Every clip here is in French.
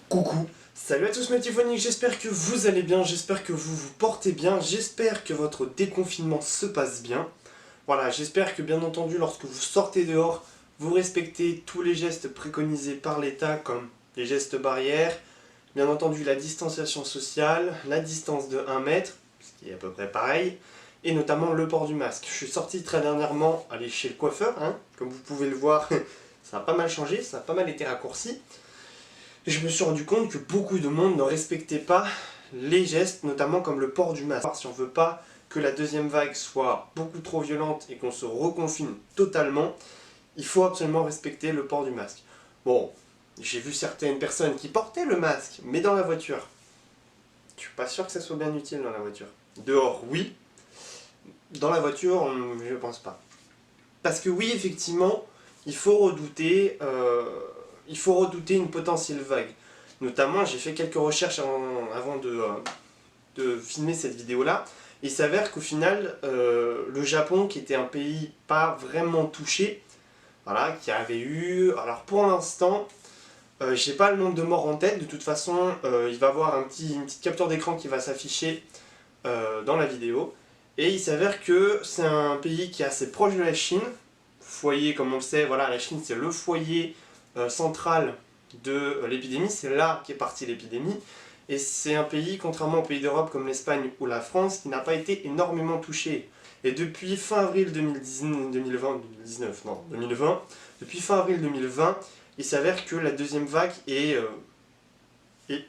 Coucou. Salut à tous mes petits phoniques, j'espère que vous allez bien, j'espère que vous vous portez bien, j'espère que votre déconfinement se passe bien. Voilà, j'espère que bien entendu lorsque vous sortez dehors, vous respectez tous les gestes préconisés par l'État comme les gestes barrières, bien entendu la distanciation sociale, la distance de 1 mètre, ce qui est à peu près pareil, et notamment le port du masque. Je suis sorti très dernièrement aller chez le coiffeur, comme vous pouvez le voir, ça a pas mal changé, ça a pas mal été raccourci. Et je me suis rendu compte que beaucoup de monde ne respectait pas les gestes, notamment comme le port du masque. Si on veut pas que la deuxième vague soit beaucoup trop violente et qu'on se reconfine totalement, il faut absolument respecter le port du masque. Bon, j'ai vu certaines personnes qui portaient le masque, mais dans la voiture. Je suis pas sûr que ça soit bien utile dans la voiture. Dehors, oui. Dans la voiture, je pense pas. Parce que oui, effectivement, il faut redouter une potentielle vague. Notamment, j'ai fait quelques recherches avant de filmer cette vidéo-là. Il s'avère qu'au final, le Japon, qui était un pays pas vraiment touché, voilà, qui avait eu... Alors pour l'instant, j'ai pas le nombre de morts en tête, de toute façon, il va y avoir une petite capture d'écran qui va s'afficher dans la vidéo. Et il s'avère que c'est un pays qui est assez proche de la Chine. Foyer, comme on le sait, voilà, la Chine c'est le foyer central de l'épidémie, c'est là qu'est partie l'épidémie. Et c'est un pays, contrairement aux pays d'Europe comme l'Espagne ou la France, qui n'a pas été énormément touché. Et depuis fin avril 2020, depuis fin avril 2020, il s'avère que la deuxième vague est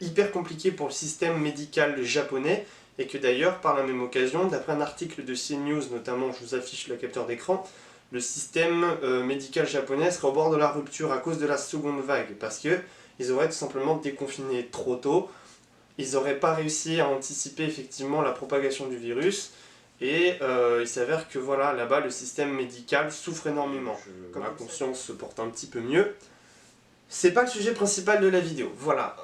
hyper compliquée pour le système médical japonais, et que d'ailleurs, par la même occasion, d'après un article de CNews, notamment, je vous affiche la capture d'écran, le système médical japonais serait au bord de la rupture à cause de la seconde vague, parce qu'ils auraient tout simplement déconfiné trop tôt, ils n'auraient pas réussi à anticiper effectivement la propagation du virus, et il s'avère que voilà, là-bas, le système médical souffre énormément. Comme la conscience se porte un petit peu mieux, c'est pas le sujet principal de la vidéo. Voilà,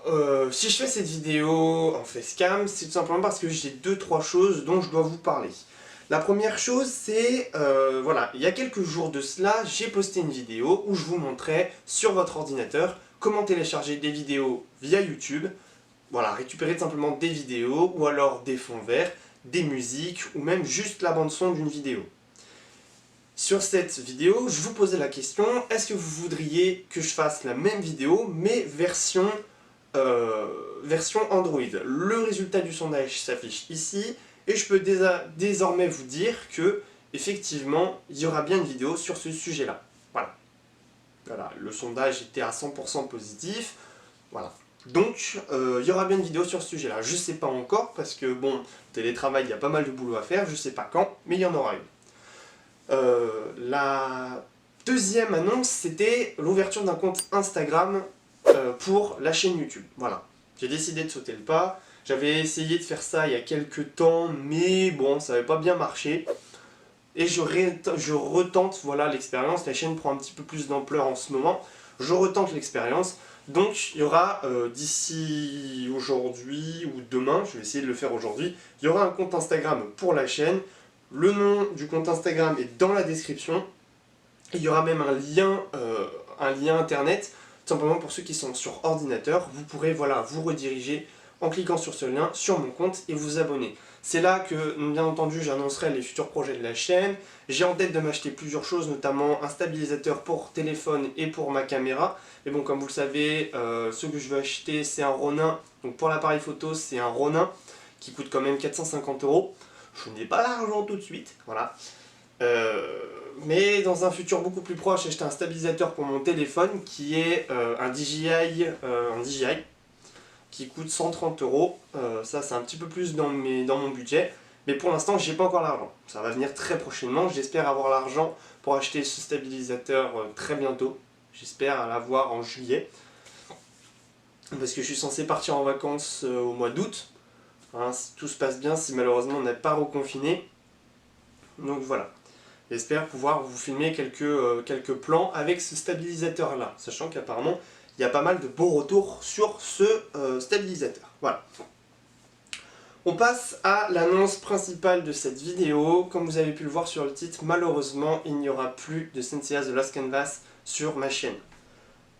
si je fais cette vidéo en facecam, c'est tout simplement parce que j'ai 2-3 choses dont je dois vous parler. La première chose, c'est, voilà, il y a quelques jours de cela, j'ai posté une vidéo où je vous montrais sur votre ordinateur comment télécharger des vidéos via YouTube. Voilà, récupérer tout simplement des vidéos, ou alors des fonds verts, des musiques, ou même juste la bande son d'une vidéo. Sur cette vidéo, je vous posais la question, est-ce que vous voudriez que je fasse la même vidéo, mais version Android? Le résultat du sondage s'affiche ici, et je peux désormais vous dire que, effectivement, il y aura bien une vidéo sur ce sujet-là. Voilà. Voilà, le sondage était à 100% positif. Voilà. Donc, il y aura bien une vidéo sur ce sujet-là. Je ne sais pas encore, parce que, bon, télétravail, il y a pas mal de boulot à faire, je ne sais pas quand, mais il y en aura une. La deuxième annonce, c'était l'ouverture d'un compte Instagram pour la chaîne YouTube. Voilà, j'ai décidé de sauter le pas. J'avais essayé de faire ça il y a quelques temps, mais bon, ça n'avait pas bien marché. Et je retente voilà, l'expérience. La chaîne prend un petit peu plus d'ampleur en ce moment. Je retente l'expérience. Donc il y aura d'ici aujourd'hui ou demain, je vais essayer de le faire aujourd'hui, il y aura un compte Instagram pour la chaîne. Le nom du compte Instagram est dans la description. Il y aura même un lien internet, tout simplement pour ceux qui sont sur ordinateur. Vous pourrez voilà, vous rediriger en cliquant sur ce lien sur mon compte et vous abonner. C'est là que, bien entendu, j'annoncerai les futurs projets de la chaîne. J'ai en tête de m'acheter plusieurs choses, notamment un stabilisateur pour téléphone et pour ma caméra. Mais bon, comme vous le savez, ce que je veux acheter, c'est un Ronin. Donc pour l'appareil photo, c'est un Ronin qui coûte quand même 450 €. Je n'ai pas l'argent tout de suite, voilà. Mais dans un futur beaucoup plus proche, j'ai acheté un stabilisateur pour mon téléphone qui est un DJI qui coûte 130 €. Ça, c'est un petit peu plus dans mon budget. Mais pour l'instant, j'ai pas encore l'argent. Ça va venir très prochainement. J'espère avoir l'argent pour acheter ce stabilisateur très bientôt. J'espère l'avoir en juillet. Parce que je suis censé partir en vacances au mois d'août. Hein, si tout se passe bien, si malheureusement on n'est pas reconfiné. Donc voilà. J'espère pouvoir vous filmer quelques plans avec ce stabilisateur là, sachant qu'apparemment il y a pas mal de beaux retours sur ce stabilisateur. Voilà. On passe à l'annonce principale de cette vidéo. Comme vous avez pu le voir sur le titre, malheureusement il n'y aura plus de Senseiya The Lost Canvas sur ma chaîne.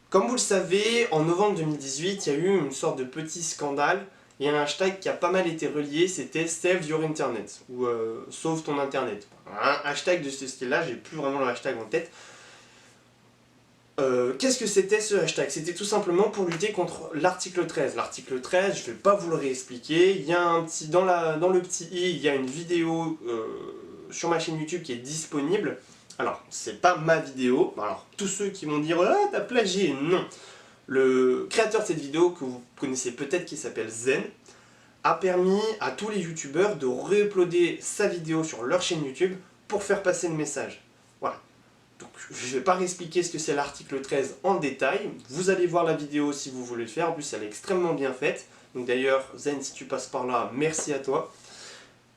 Comme vous le savez, en novembre 2018, il y a eu une sorte de petit scandale et un hashtag qui a pas mal été relié, c'était Save Your Internet, ou Sauve ton Internet. Un hashtag de ce style-là, j'ai plus vraiment le hashtag en tête. Qu'est-ce que c'était ce hashtag? C'était tout simplement pour lutter contre l'article 13. L'article 13, je ne vais pas vous le réexpliquer, il y a un petit, dans le petit i, il y a une vidéo sur ma chaîne YouTube qui est disponible. Alors, c'est pas ma vidéo, alors tous ceux qui vont dire « Ah, t'as plagié », non. Le créateur de cette vidéo, que vous connaissez peut-être, qui s'appelle Zen, a permis à tous les youtubeurs de re-uploader sa vidéo sur leur chaîne YouTube pour faire passer le message. Voilà. Donc je ne vais pas réexpliquer ce que c'est l'article 13 en détail, vous allez voir la vidéo si vous voulez le faire, en plus elle est extrêmement bien faite. Donc d'ailleurs, Zen, si tu passes par là, merci à toi.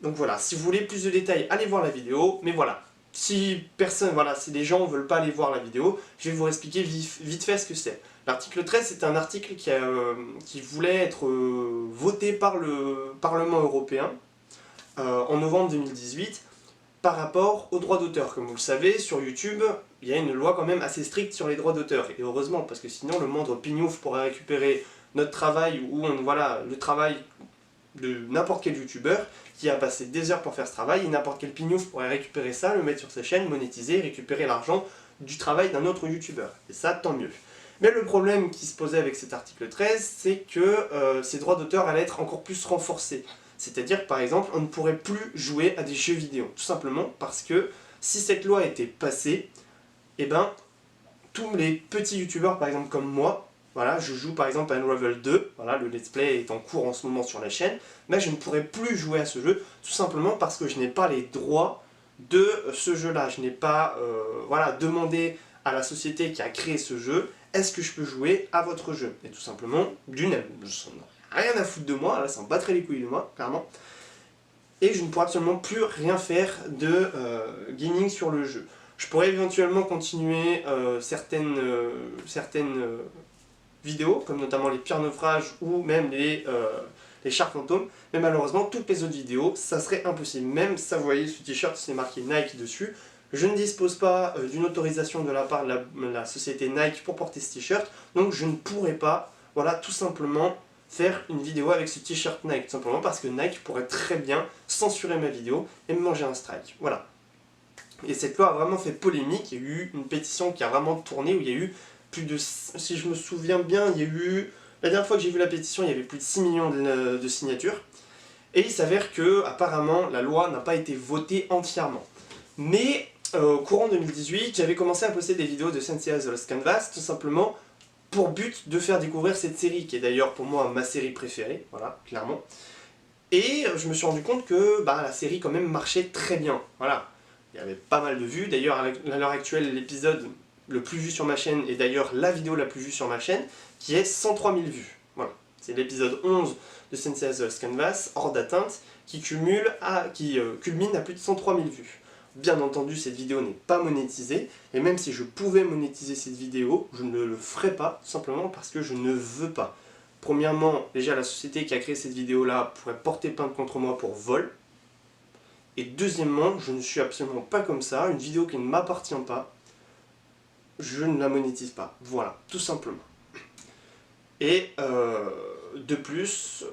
Donc voilà, si vous voulez plus de détails, allez voir la vidéo, mais voilà. Si les gens ne veulent pas aller voir la vidéo, je vais vous expliquer vite fait ce que c'est. L'article 13, c'est un article qui voulait être voté par le Parlement européen en novembre 2018 par rapport aux droits d'auteur. Comme vous le savez, sur YouTube, il y a une loi quand même assez stricte sur les droits d'auteur. Et heureusement, parce que sinon le moindre pignouf pourrait récupérer notre travail ou le travail de n'importe quel youtubeur qui a passé des heures pour faire ce travail, et n'importe quel pignouf pourrait récupérer ça, le mettre sur sa chaîne, monétiser, récupérer l'argent du travail d'un autre youtubeur. Et ça, tant mieux. Mais le problème qui se posait avec cet article 13, c'est que ces droits d'auteur allaient être encore plus renforcés. C'est-à-dire que par exemple, on ne pourrait plus jouer à des jeux vidéo. Tout simplement parce que si cette loi était passée, eh ben, tous les petits youtubeurs, par exemple comme moi, voilà, je joue par exemple à Unravel 2, voilà, le let's play est en cours en ce moment sur la chaîne, mais je ne pourrais plus jouer à ce jeu, tout simplement parce que je n'ai pas les droits de ce jeu-là. Je n'ai pas demandé à la société qui a créé ce jeu, est-ce que je peux jouer à votre jeu? Et tout simplement, d'une, je n'en ai rien à foutre de moi, là ça en battrait les couilles de moi, clairement. Et je ne pourrais absolument plus rien faire de gaming sur le jeu. Je pourrais éventuellement continuer certaines vidéos, comme notamment les pires naufrages ou même les chars fantômes, mais malheureusement toutes les autres vidéos, ça serait impossible. Même ça, vous voyez, ce t-shirt, c'est marqué Nike dessus. Je ne dispose pas d'une autorisation de la part de la société Nike pour porter ce t-shirt, donc je ne pourrais pas, voilà, tout simplement faire une vidéo avec ce t-shirt Nike, tout simplement parce que Nike pourrait très bien censurer ma vidéo et me manger un strike. Voilà. Et cette loi a vraiment fait polémique, il y a eu une pétition qui a vraiment tourné, où il y a eu plus de, si je me souviens bien, il y a eu, la dernière fois que j'ai vu la pétition, il y avait plus de 6 millions de signatures, et il s'avère que, apparemment, la loi n'a pas été votée entièrement. Mais, courant 2018, j'avais commencé à poster des vidéos de Senseiya The Lost Canvas, tout simplement pour but de faire découvrir cette série, qui est d'ailleurs pour moi ma série préférée, voilà, clairement. Et je me suis rendu compte que la série quand même marchait très bien, voilà. Il y avait pas mal de vues, d'ailleurs à l'heure actuelle l'épisode le plus vu sur ma chaîne est d'ailleurs la vidéo la plus vue sur ma chaîne, qui est 103 000 vues. Voilà. C'est l'épisode 11 de Senseiya The Lost Canvas, hors d'atteinte, qui culmine à plus de 103 000 vues. Bien entendu, cette vidéo n'est pas monétisée, et même si je pouvais monétiser cette vidéo, je ne le ferai pas, tout simplement parce que je ne veux pas. Premièrement, déjà la société qui a créé cette vidéo-là pourrait porter plainte contre moi pour vol. Et deuxièmement, je ne suis absolument pas comme ça, une vidéo qui ne m'appartient pas, je ne la monétise pas. Voilà, tout simplement. Et de plus,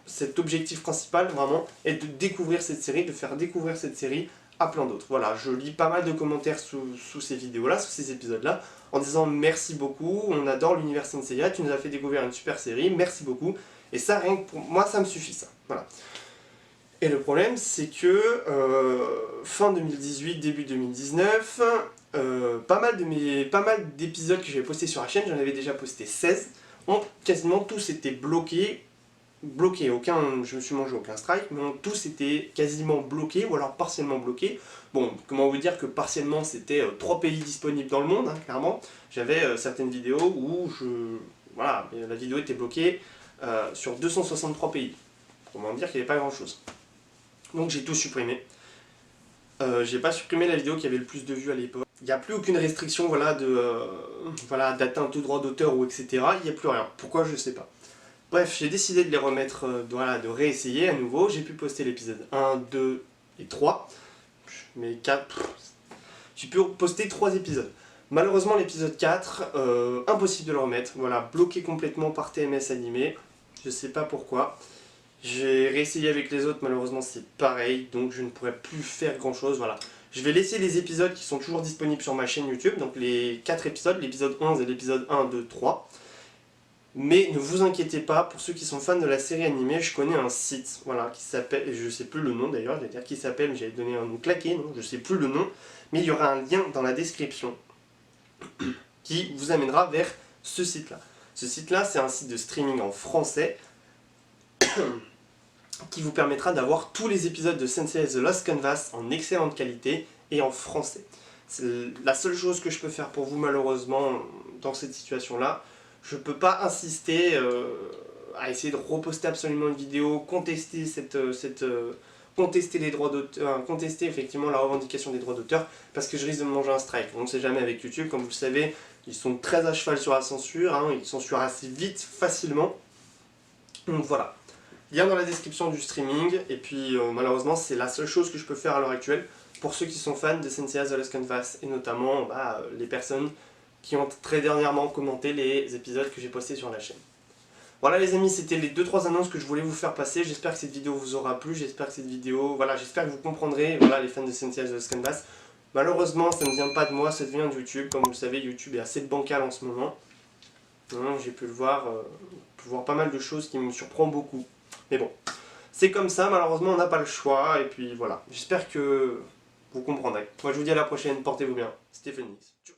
cet objectif principal, vraiment, est de découvrir cette série, de faire découvrir cette série à plein d'autres. Voilà, je lis pas mal de commentaires sous ces vidéos-là, sous ces épisodes-là, en disant merci beaucoup, on adore l'univers Senseiya, tu nous as fait découvrir une super série, merci beaucoup. Et ça, rien que pour moi, ça me suffit, ça. Voilà. Et le problème, c'est que fin 2018, début 2019, pas mal d'épisodes que j'avais postés sur la chaîne, j'en avais déjà posté 16, ont quasiment tous été bloqués, je me suis mangé aucun strike, mais ont tous été quasiment bloqués, ou alors partiellement bloqués. Bon, comment vous dire que partiellement c'était 3 pays disponibles dans le monde, hein, clairement. J'avais certaines vidéos où voilà, la vidéo était bloquée sur 263 pays. Comment dire qu'il n'y avait pas grand chose. Donc j'ai tout supprimé. J'ai pas supprimé la vidéo qui avait le plus de vues à l'époque. Il n'y a plus aucune restriction d'atteinte aux droits d'auteur ou etc. Il n'y a plus rien. Pourquoi, je sais pas. Bref, j'ai décidé de les remettre, de réessayer à nouveau. J'ai pu poster l'épisode 1, 2 et 3. Mais 4... J'ai pu poster 3 épisodes. Malheureusement l'épisode 4, impossible de le remettre, voilà, bloqué complètement par TMS animé, je sais pas pourquoi. J'ai réessayé avec les autres, malheureusement c'est pareil, donc je ne pourrais plus faire grand chose, voilà. Je vais laisser les épisodes qui sont toujours disponibles sur ma chaîne YouTube, donc les 4 épisodes, l'épisode 11 et l'épisode 1, 2, 3. Mais ne vous inquiétez pas, pour ceux qui sont fans de la série animée, je connais un site, voilà, qui s'appelle, je sais plus le nom d'ailleurs, j'allais dire qui s'appelle, j'avais donné un nom claqué, non, je sais plus le nom, mais il y aura un lien dans la description qui vous amènera vers ce site-là. Ce site-là, c'est un site de streaming en français qui vous permettra d'avoir tous les épisodes de Sensei The Lost Canvas en excellente qualité et en français. C'est la seule chose que je peux faire pour vous malheureusement dans cette situation-là. Je peux pas insister à essayer de reposter absolument une vidéo, contester contester les droits d'auteur, contester effectivement la revendication des droits d'auteur, parce que je risque de me manger un strike. On ne sait jamais avec YouTube, comme vous le savez, ils sont très à cheval sur la censure, hein, ils censurent assez vite, facilement. Donc voilà. Lien dans la description du streaming, et puis malheureusement c'est la seule chose que je peux faire à l'heure actuelle pour ceux qui sont fans de Sensei The Lost Canvas, et notamment les personnes qui ont très dernièrement commenté les épisodes que j'ai postés sur la chaîne. Voilà les amis, c'était les 2-3 annonces que je voulais vous faire passer, j'espère que cette vidéo vous aura plu, j'espère que cette vidéo, voilà, j'espère que vous comprendrez, voilà les fans de Sensei The Lost Canvas. Malheureusement ça ne vient pas de moi, ça vient de YouTube, comme vous le savez YouTube est assez bancal en ce moment. J'ai pu le voir, pas mal de choses qui me surprennent beaucoup. Mais bon, c'est comme ça, malheureusement on n'a pas le choix, et puis voilà. J'espère que vous comprendrez. Moi je vous dis à la prochaine, portez-vous bien. C'était Phoenix. Tchuss.